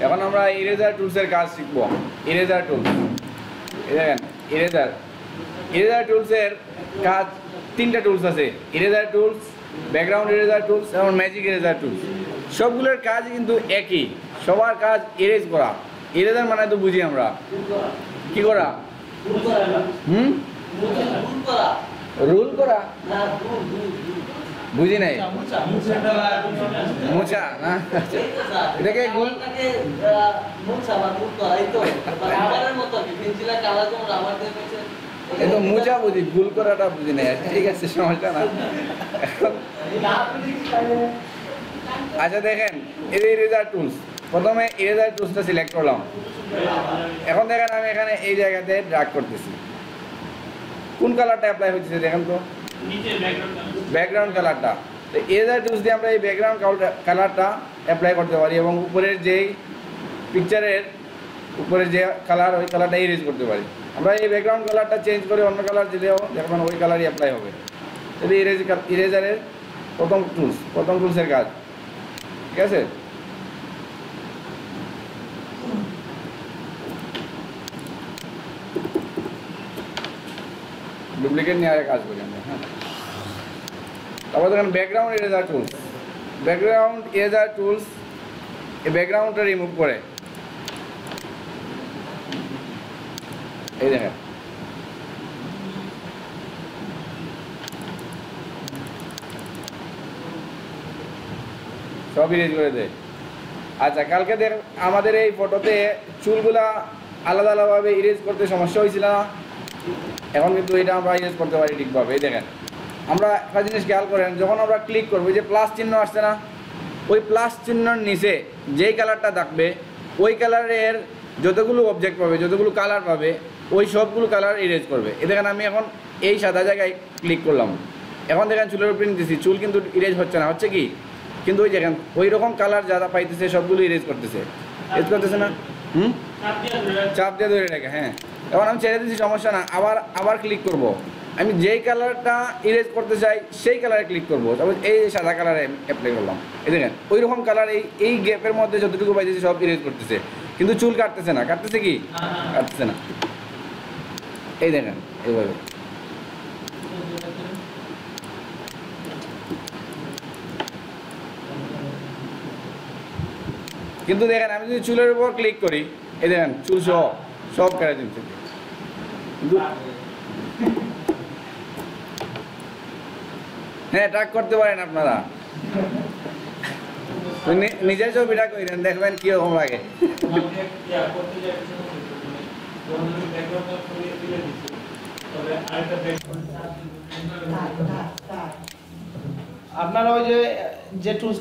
এখন আমরা ইরেজার টুলসের কাজ শিখব। ইরেজার টুলস, দেখেন ইরেজার টুলসের কাজ তিনটা টুলস আছে। Eraser tools, background eraser tools এবং ম্যাজিক ইরেজার টুলস। সবগুলোর কাজ কিন্তু একই, সবার কাজ ইরেজ করা। ইরেজার মানে তো বুঝি আমরা কি করা, রুল করা, বুঝি নাই, মোছা না, এটাকে গুল কিন্তু মোজা বুঝি, ভুল করাটা বুঝি নাই। ঠিক আছে, সমস্যা না। আচ্ছা দেখেন, এই ইরেজার টুলস, প্রথমে ইরেজার টুলসটা সিলেক্ট করলাম। এখন দেখেন আমি এখানে এই জায়গাতে ড্র্যাগ করতেছি। কোন কালারটা অ্যাপ্লাই হচ্ছে দেখেন তো, ব্যাকগ্রাউন্ড কালারটা। তো ইরেজার টুলস দিয়ে আমরা এই ব্যাকগ্রাউন্ড কালারটা অ্যাপ্লাই করতে পারি এবং উপরের যেই পিকচারের উপরে যে কালার, ওই কালারটা ইরেজ করতে পারি। আমরা এই ব্যাকগ্রাউন্ড কালারটা চেঞ্জ করে অন্য কালার দিলেও দেখবেন ওই কালারই অ্যাপ্লাই হবে। এটা ইরেজারের প্রথম টুলসের কাজ। ঠিক আছে, ডুপ্লিকেট নিয়ে আরে কাজ করি আমরা। হ্যাঁ, তারপর দেখেন background eraser tools. Background eraser tools এই ব্যাকগ্রাউন্ডটা রিমুভ করে, এই দেখেন সব ইরেজ করে দেয়। আচ্ছা, কালকে দেখ আমাদের এই ফটোতে চুলগুলা আলাদা আলাদাভাবে ইরেজ করতে সমস্যা হয়েছিল না? এখন কিন্তু এটা আমরা ইরেজ করতে পারি ঠিকভাবে। এই দেখেন, আমরা একটা জিনিস খেয়াল করেন, যখন আমরা ক্লিক করবো যে প্লাস চিহ্ন আসছে না, ওই প্লাস চিহ্নর নিচে যেই কালারটা থাকবে ওই কালারের যতগুলো অবজেক্ট পাবে, যতগুলো কালার পাবে, ওই সবগুলো কালার ইরেজ করবে। এ দেখেন আমি এখন এই সাদা জায়গায় ক্লিক করলাম, এখন দেখেন চুলের উপরে নিতেছি, চুল কিন্তু ইরেজ হচ্ছে না, হচ্ছে কি? কিন্তু ওই দেখেন ওই রকম কালার যারা পাইতেছে সবগুলো ইরেজ করতেছে, ইরেজ করতেছে না? চাপ দিয়ে ধরে রাখে। হ্যাঁ, এখন আমি ছেড়ে দিচ্ছি, সমস্যা না। আবার ক্লিক করব, আমি যেই কালারটা ইরেজ করতে চাই সেই কালারে ক্লিক করবো, তারপর এই সাদা কালারে অ্যাপ্লাই করলাম। এই দেখেন ওই রকম কালার এই গ্যাপের মধ্যে যতটুকু পাইতেছে সব ইরেজ করতেছে, কিন্তু চুল কাটতেছে না। কাটতেছে কি? কাটতেছে না। এই দেখেন এইভাবে। কিন্তু দেখেন আমি যদি চুলের উপর ক্লিক করি, এই দেখেন চুল সব কেটে দিচ্ছে। কিন্তু হ্যাঁ, ট্র্যাক করতে পারেন আপনারা, নিজের ছবিটা করেন, দেখবেন কিরকম লাগে। আপনারা ওই যে টুলস